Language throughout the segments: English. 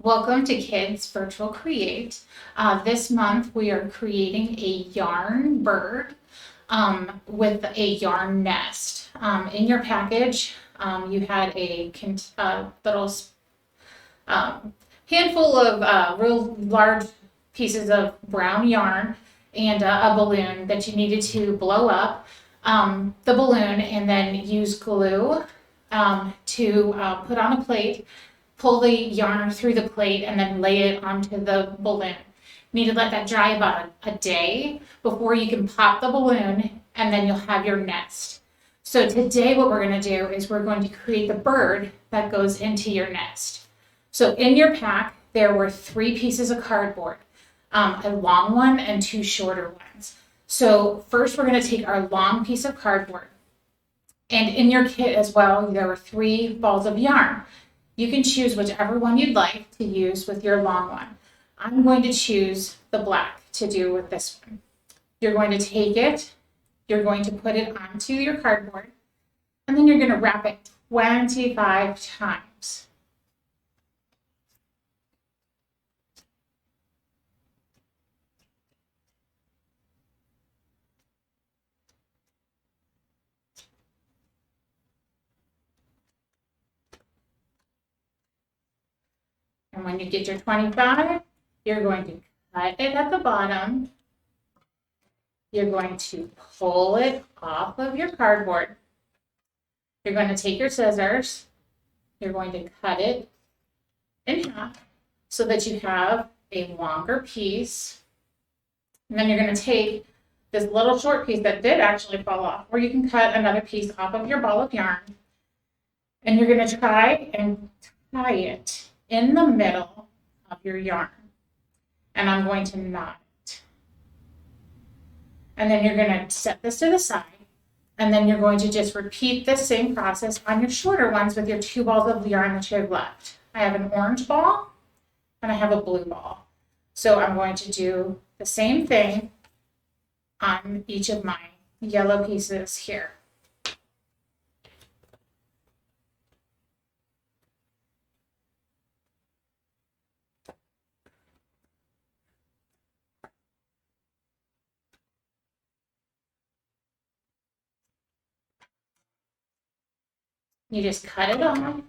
Welcome to Kids Virtual Create. This month we are creating a yarn bird with a yarn nest. In your package, you had a little handful of real large pieces of brown yarn and a balloon that you needed to blow up the balloon and then use glue to put on a plate, pull the yarn through the plate, and then lay it onto the balloon. You need to let that dry about a day before you can pop the balloon, and then you'll have your nest. So today what we're going to do is we're going to create the bird that goes into your nest. So in your pack, there were 3 pieces of cardboard, a long one and 2 shorter ones. So first we're going to take our long piece of cardboard. And in your kit as well, there were 3 balls of yarn. You can choose whichever one you'd like to use with your long one. I'm going to choose the black to do with this one. You're going to take it, you're going to put it onto your cardboard, and then you're going to wrap it 25 times. And when you get your 25, you're going to cut it at the bottom. You're going to pull it off of your cardboard. You're going to take your scissors. You're going to cut it in half so that you have a longer piece. And then you're going to take this little short piece that did actually fall off, or you can cut another piece off of your ball of yarn. And you're going to try and tie it in the middle of your yarn. And I'm going to knot it. And then you're going to set this to the side. And then you're going to just repeat the same process on your shorter ones with your 2 balls of yarn that you have left. I have an orange ball and I have a blue ball. So I'm going to do the same thing on each of my yellow pieces here. You just cut it off,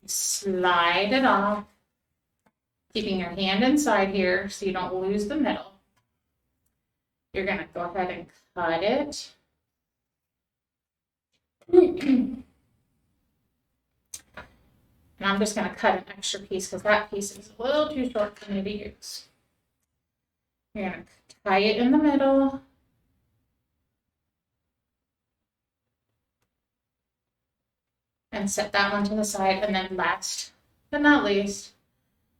slide it off, keeping your hand inside here so you don't lose the middle. You're going to go ahead and cut it. And I'm just going to cut an extra piece because that piece is a little too short for me to use. You're going to tie it in the middle. And set that one to the side. And then last but not least,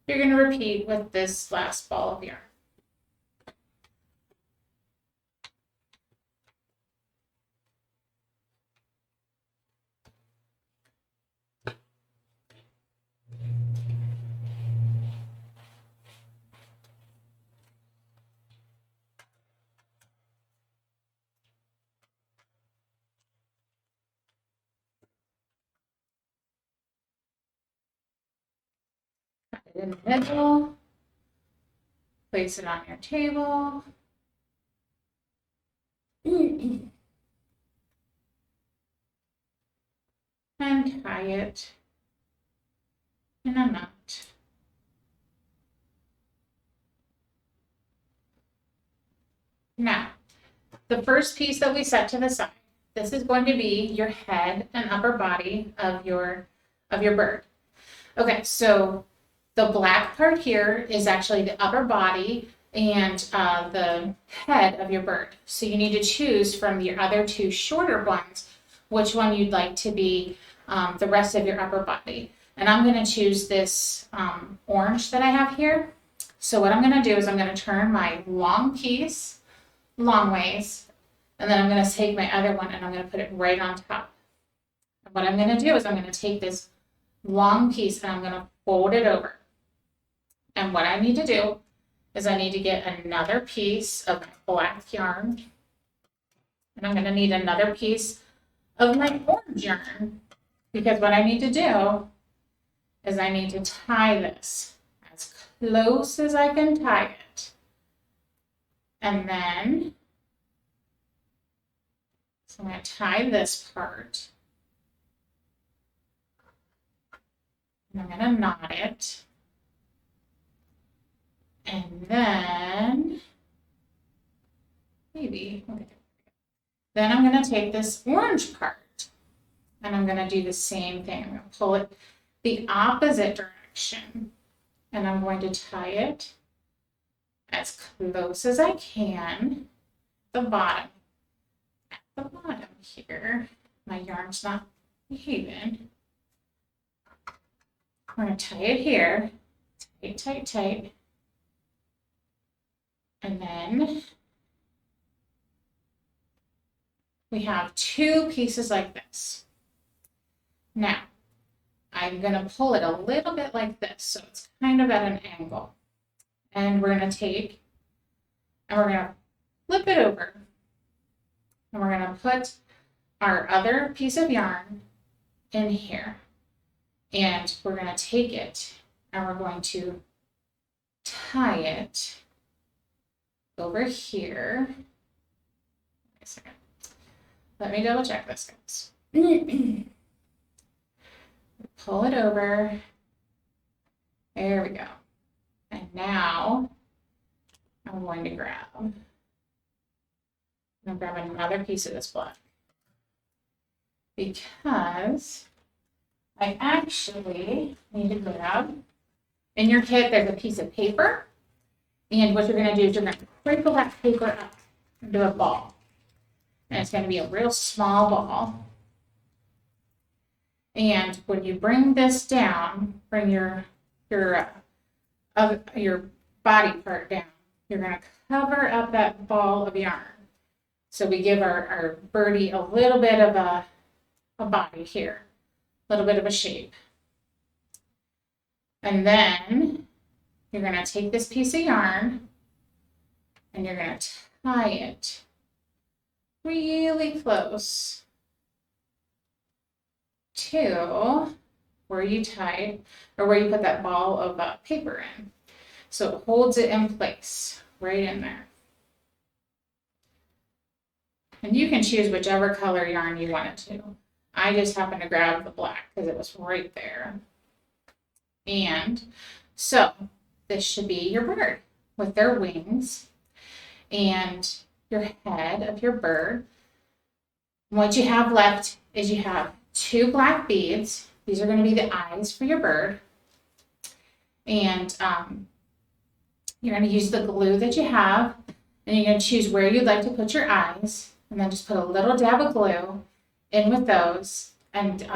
you're going to repeat with this last ball of yarn. In the middle, place it on your table. And tie it in a knot. Now, the first piece that we set to the side, this is going to be your head and upper body of your bird. Okay, so the black part here is actually the upper body and the head of your bird. So you need to choose from your other 2 shorter ones which one you'd like to be the rest of your upper body. And I'm going to choose this orange that I have here. So what I'm going to do is I'm going to turn my long piece long ways, and then I'm going to take my other one and I'm going to put it right on top. And what I'm going to do is I'm going to take this long piece and I'm going to fold it over. And what I need to do is I need to get another piece of my black yarn, and I'm going to need another piece of my orange yarn, because what I need to do is I need to tie this as close as I can tie it. And then, so I'm going to tie this part. And I'm going to knot it. And then, maybe, okay. Then I'm going to take this orange part and I'm going to do the same thing. I'm going to pull it the opposite direction and I'm going to tie it as close as I can at the bottom. At the bottom here, my yarn's not behaving. I'm going to tie it here, tight, tight, tight. And then we have two pieces like this. Now, I'm going to pull it a little bit like this, so it's kind of at an angle. And we're going to take, and we're going to flip it over. And we're going to put our other piece of yarn in here. And we're going to take it, and we're going to tie it over here. Wait a second. Let me double check this, guys. Pull it over. There we go. And now I'm going to grab another piece of this black because I actually need to grab, in your kit there's a piece of paper, and what you're going to do is you're going to crinkle that paper up into a ball. And it's going to be a real small ball. And when you bring this down, bring your body part down, you're going to cover up that ball of yarn. So we give our birdie a little bit of a body here, a little bit of a shape. And then you're going to take this piece of yarn and you're going to tie it really close to where you tied or where you put that ball of paper in. So it holds it in place right in there. And you can choose whichever color yarn you want it to. I just happened to grab the black because it was right there. And so this should be your bird with their wings and your head of your bird. What you have left is you have two black beads. These are going to be the eyes for your bird. And you're going to use the glue that you have, and you're going to choose where you'd like to put your eyes, and then just put a little dab of glue in with those, and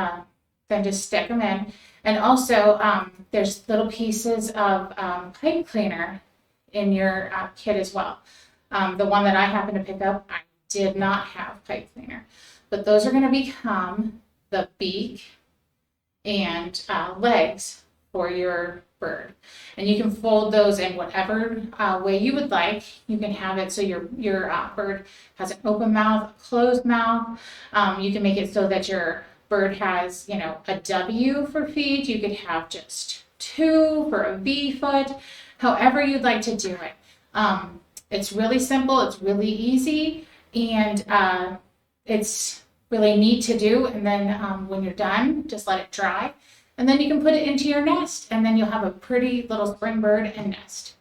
then just stick them in. And also, there's little pieces of pipe cleaner in your kit as well. The one that I happened to pick up, I did not have pipe cleaner. But those are going to become the beak and legs for your bird. And you can fold those in whatever way you would like. You can have it so your bird has an open mouth, a closed mouth. You can make it so that your bird has, a W for feet. You could have just two for a V foot, however you'd like to do it. It's really simple. It's really easy. And it's really neat to do. And then when you're done, just let it dry. And then you can put it into your nest. And then you'll have a pretty little spring bird and nest.